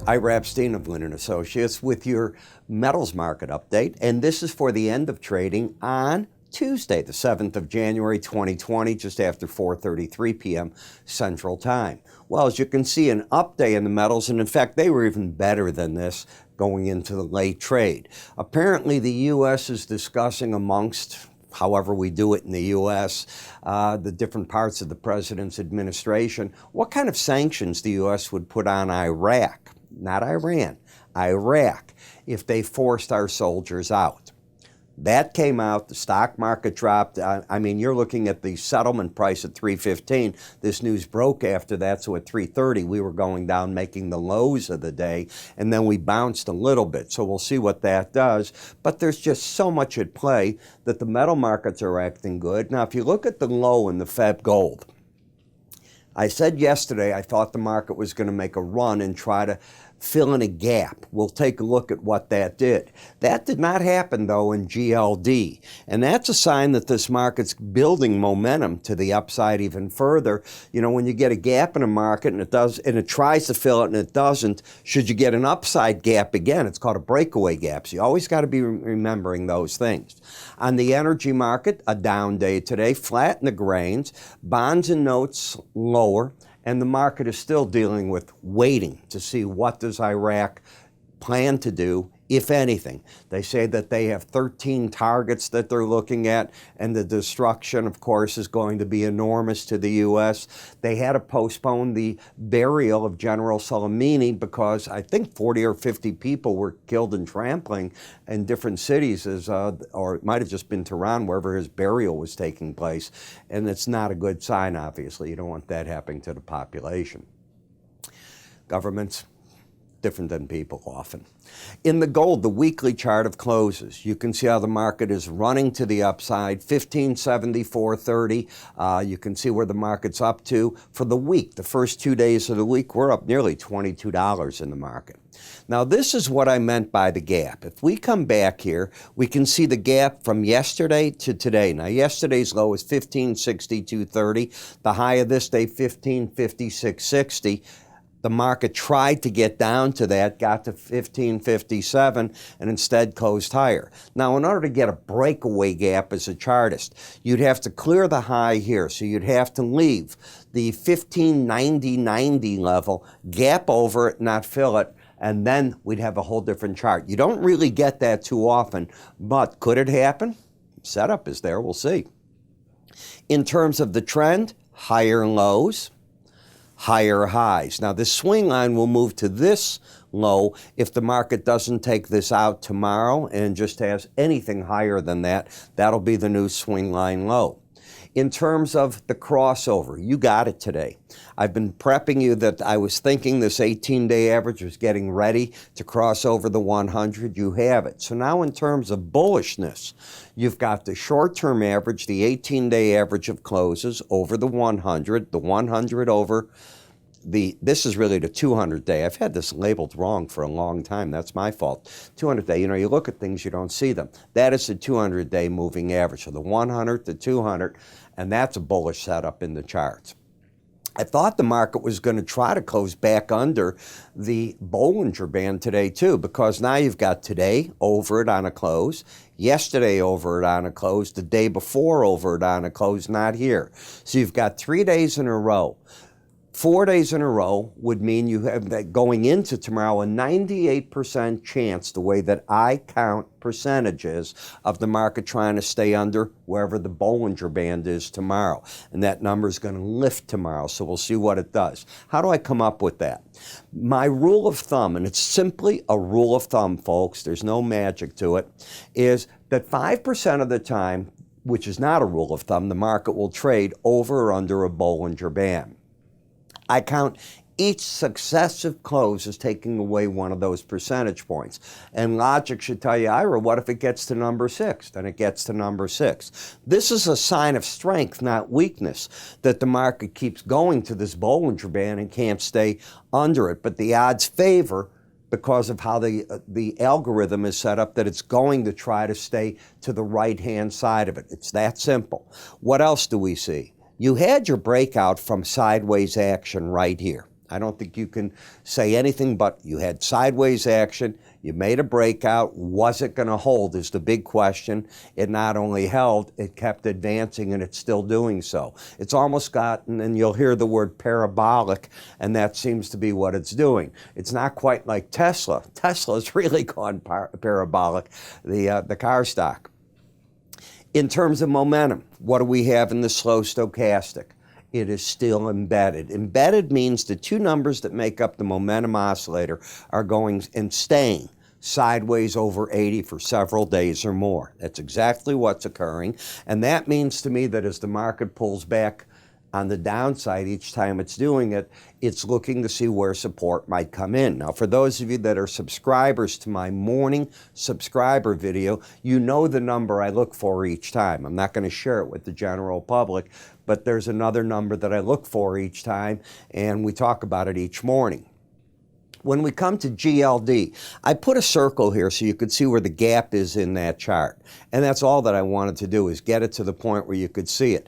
Ira Epstein of Linn Associates with your metals market update, and this is for the end of trading on Tuesday, the 7th of January 2020, just after 4:33 p.m. Central Time. Well, as you can see, an up day in the metals, and in fact, they were even better than this going into the late trade. Apparently, the U.S. is discussing amongst however we do it in the U.S., the different parts of the president's administration, what kind of sanctions the U.S. would put on Iraq, not Iran, Iraq, if they forced our soldiers out. That came out, the stock market dropped. I mean, you're looking at the settlement price at 315. This news broke after that, so at 330 we were going down, making the lows of the day, and then we bounced a little bit. So we'll see what that does. But there's just so much at play that the metal markets are acting good. Now, if you look at the low in the Fed gold, I said yesterday I thought the market was going to make a run and try to fill in a gap. We'll take a look at what that did. That did not happen, though, in GLD. And that's a sign that this market's building momentum to the upside even further. You know, when you get a gap in a market and it tries to fill it and it doesn't, should you get an upside gap again, it's called a breakaway gap. So you always got to be remembering those things. On the energy market, a down day today, flat in the grains, bonds and notes lower. And the market is still dealing with waiting to see what does Iraq plan to do, if anything. They say that they have 13 targets that they're looking at, and the destruction, of course, is going to be enormous to the U.S. They had to postpone the burial of General Soleimani because I think 40 or 50 people were killed in trampling in different cities, or it might have just been Tehran, wherever his burial was taking place. And it's not a good sign, obviously. You don't want that happening to the population. Governments, different than people often. In the gold, the weekly chart of closes, you can see how the market is running to the upside, 1574.30. You can see where the market's up to for the week. The first 2 days of the week, we're up nearly $22 in the market. Now, this is what I meant by the gap. If we come back here, we can see the gap from yesterday to today. Now, yesterday's low is 1562.30. The high of this day, 1556.60. The market tried to get down to that, got to 1557, and instead closed higher. Now, in order to get a breakaway gap as a chartist, you'd have to clear the high here. So you'd have to leave the 1590.90 level, gap over it, not fill it, and then we'd have a whole different chart. You don't really get that too often, but could it happen? Setup is there, we'll see. In terms of the trend, higher lows, higher highs. Now, this swing line will move to this low if the market doesn't take this out tomorrow and just has anything higher than that. That'll be the new swing line low. In terms of the crossover, you got it today. I've been prepping you that I was thinking this 18-day average was getting ready to cross over the 100. You have it. So now in terms of bullishness, you've got the short-term average, the 18-day average of closes over the 100 over this is really the 200-day. I've had this labeled wrong for a long time. That's my fault. 200-day, you know, you look at things, you don't see them. That is the 200-day moving average. So the 100 to 200, and that's a bullish setup in the charts. I thought the market was going to try to close back under the Bollinger Band today, too, because now you've got today over it on a close, yesterday over it on a close, the day before over it on a close, not here. So you've got 3 days in a row. 4 days in a row would mean you have that going into tomorrow a 98% chance, the way that I count percentages, of the market trying to stay under wherever the Bollinger Band is tomorrow. And that number is going to lift tomorrow, so we'll see what it does. How do I come up with that? My rule of thumb, and it's simply a rule of thumb, folks, there's no magic to it, is that 5% of the time, which is not a rule of thumb, the market will trade over or under a Bollinger Band. I count each successive close as taking away one of those percentage points. And logic should tell you, Ira, what if it gets to number 6? Then it gets to number 6. This is a sign of strength, not weakness, that the market keeps going to this Bollinger Band and can't stay under it. But the odds favor, because of how the algorithm is set up, that it's going to try to stay to the right-hand side of it. It's that simple. What else do we see? You had your breakout from sideways action right here. I don't think you can say anything but you had sideways action, you made a breakout. Was it going to hold is the big question. It not only held, it kept advancing, and it's still doing so. It's almost gotten, and you'll hear the word parabolic, and that seems to be what it's doing. It's not quite like Tesla. Tesla's really gone parabolic, the car stock. In terms of momentum, what do we have in the slow stochastic? It is still embedded. Embedded means the two numbers that make up the momentum oscillator are going and staying sideways over 80 for several days or more. That's exactly what's occurring. And that means to me that as the market pulls back on the downside each time it's doing it, it's looking to see where support might come in. Now, for those of you that are subscribers to my morning subscriber video, you know the number I look for each time. I'm not going to share it with the general public, but there's another number that I look for each time, and we talk about it each morning. When we come to GLD, I put a circle here so you could see where the gap is in that chart. And that's all that I wanted to do, is get it to the point where you could see it.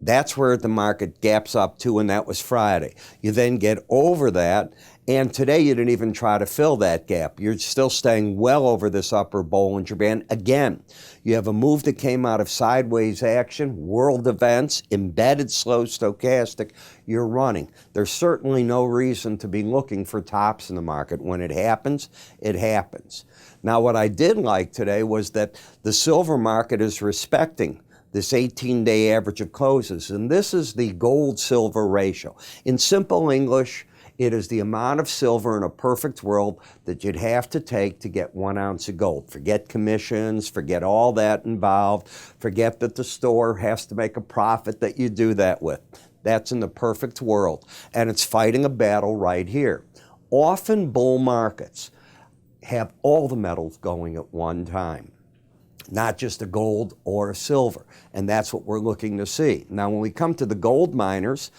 That's where the market gaps up to, and that was Friday. You then get over that, and today you didn't even try to fill that gap. You're still staying well over this upper Bollinger Band. Again, you have a move that came out of sideways action, world events, embedded slow stochastic. You're running. There's certainly no reason to be looking for tops in the market. When it happens, it happens. Now, what I did like today was that the silver market is respecting this 18-day average of closes, and this is the gold-silver ratio. In simple English, it is the amount of silver in a perfect world that you'd have to take to get 1 ounce of gold. Forget commissions, forget all that involved, forget that the store has to make a profit that you do that with. That's in the perfect world, and it's fighting a battle right here. Often bull markets have all the metals going at one time, not just a gold or a silver. And that's what we're looking to see. Now, when we come to the gold miners,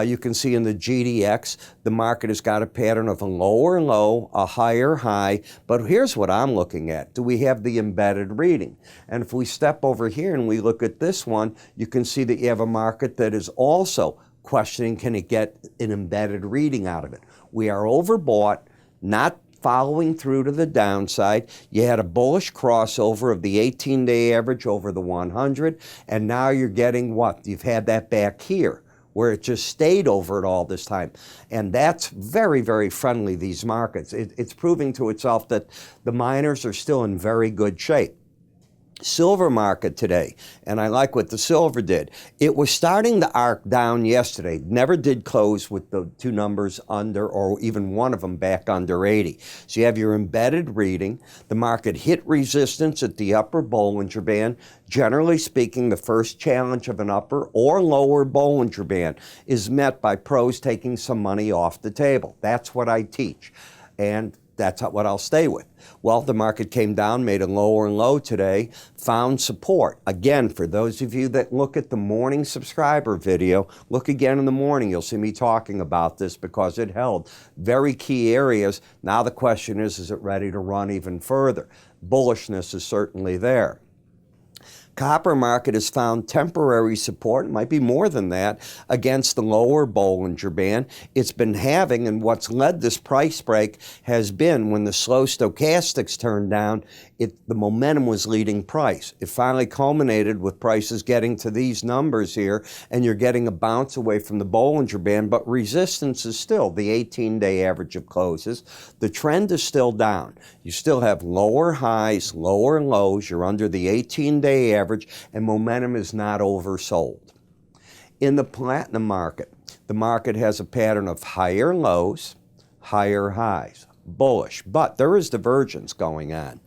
you can see in the GDX, the market has got a pattern of a lower low, a higher high. But here's what I'm looking at. Do we have the embedded reading? And if we step over here and we look at this one, you can see that you have a market that is also questioning, can it get an embedded reading out of it? We are overbought, not following through to the downside. You had a bullish crossover of the 18-day average over the 100, and now you're getting what? You've had that back here, where it just stayed over it all this time. And that's very, very friendly, these markets. It's proving to itself that the miners are still in very good shape. Silver market today, and I like what the silver did. It was starting to arc down yesterday. Never did close with the two numbers under, or even one of them back under 80. So you have your embedded reading. The market hit resistance at the upper Bollinger Band. Generally speaking, the first challenge of an upper or lower Bollinger Band is met by pros taking some money off the table. That's what I teach, and that's what I'll stay with. Well, the market came down, made a lower and low today, found support. Again, for those of you that look at the morning subscriber video, look again in the morning. You'll see me talking about this because it held very key areas. Now the question is it ready to run even further? Bullishness is certainly there. Copper market has found temporary support, might be more than that, against the lower Bollinger Band. It's been having, and what's led this price break has been when the slow stochastics turned down, the momentum was leading price. It finally culminated with prices getting to these numbers here, and you're getting a bounce away from the Bollinger Band, but resistance is still the 18-day average of closes. The trend is still down. You still have lower highs, lower lows. You're under the 18-day average, and momentum is not oversold. In the platinum market, the market has a pattern of higher lows, higher highs, bullish, but there is divergence going on.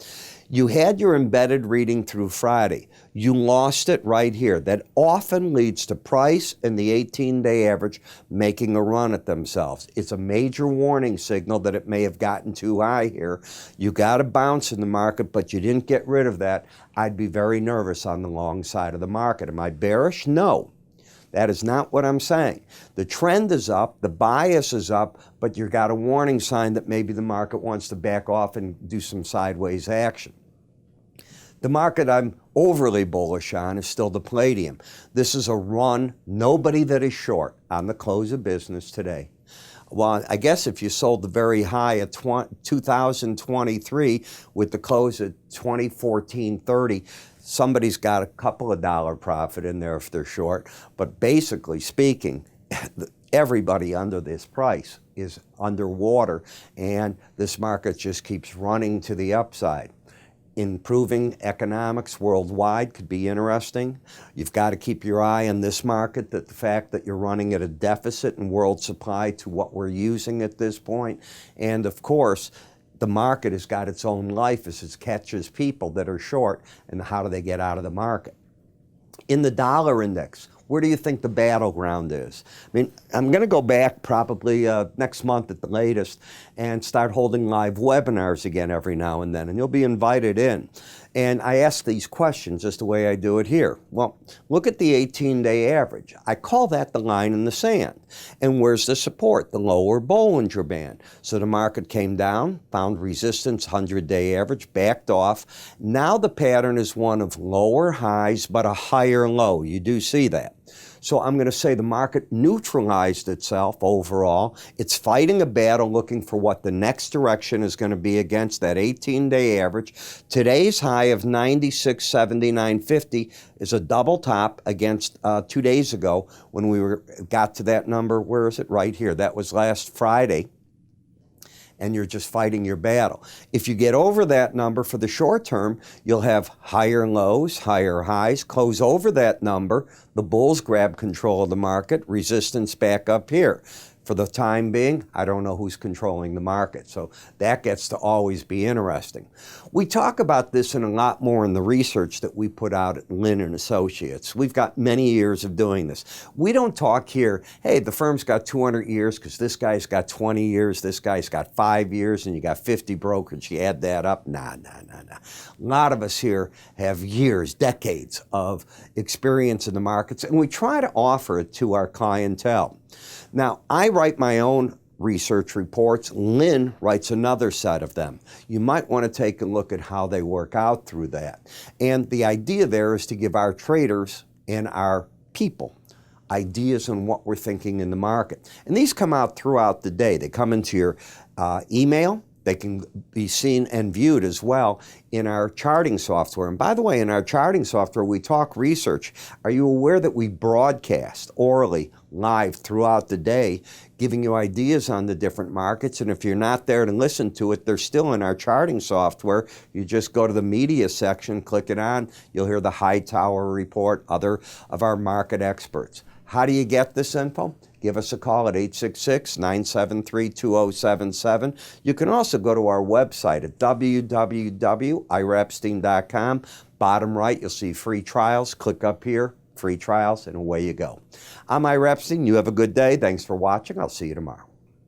You had your embedded reading through Friday. You lost it right here. That often leads to price and the 18-day average making a run at themselves. It's a major warning signal that it may have gotten too high here. You got a bounce in the market, but you didn't get rid of that. I'd be very nervous on the long side of the market. Am I bearish? No. That is not what I'm saying. The trend is up, the bias is up, but you've got a warning sign that maybe the market wants to back off and do some sideways action. The market I'm overly bullish on is still the palladium. This is a run, nobody that is short on the close of business today. Well, I guess if you sold the very high at 2023 with the close at 2014.30, somebody's got a couple of dollar profit in there if they're short. But basically speaking, everybody under this price is underwater, and this market just keeps running to the upside. Improving economics worldwide could be interesting. You've got to keep your eye on this market, that the fact that you're running at a deficit in world supply to what we're using at this point. And of course, the market has got its own life as it catches people that are short, and how do they get out of the market? In the dollar index, where do you think the battleground is? I mean, I'm going to go back probably next month at the latest and start holding live webinars again every now and then, and you'll be invited in. And I ask these questions just the way I do it here. Well, look at the 18-day average. I call that the line in the sand. And where's the support? The lower Bollinger Band. So the market came down, found resistance, 100-day average, backed off. Now the pattern is one of lower highs but a higher low. You do see that. So I'm going to say the market neutralized itself overall. It's fighting a battle looking for what the next direction is going to be against that 18-day average. Today's high of 96.7950 is a double top against 2 days ago when we got to that number. Where is it? Right here. That was last Friday. And you're just fighting your battle. If you get over that number for the short term, you'll have higher lows, higher highs, close over that number. The bulls grab control of the market, resistance back up here. For the time being, I don't know who's controlling the market, so that gets to always be interesting. We talk about this and a lot more in the research that we put out at Linn and Associates. We've got many years of doing this. We don't talk here, hey, the firm's got 200 years because this guy's got 20 years, this guy's got 5 years, and you got 50 brokers. You add that up, nah. A lot of us here have years, decades of experience in the markets, and we try to offer it to our clientele. Now, I write my own research reports. Linn writes another set of them. You might want to take a look at how they work out through that. And the idea there is to give our traders and our people ideas on what we're thinking in the market. And these come out throughout the day. They come into your email. They can be seen and viewed as well in our charting software. And by the way, in our charting software, we talk research. Are you aware that we broadcast orally, live throughout the day, giving you ideas on the different markets? And if you're not there to listen to it, they're still in our charting software. You just go to the media section, click it on, you'll hear the Hightower report, other of our market experts. How do you get this info? Give us a call at 866-973-2077. You can also go to our website at www.iraepstein.com. Bottom right, you'll see free trials. Click up here, free trials, and away you go. I'm Ira Epstein. You have a good day. Thanks for watching. I'll see you tomorrow.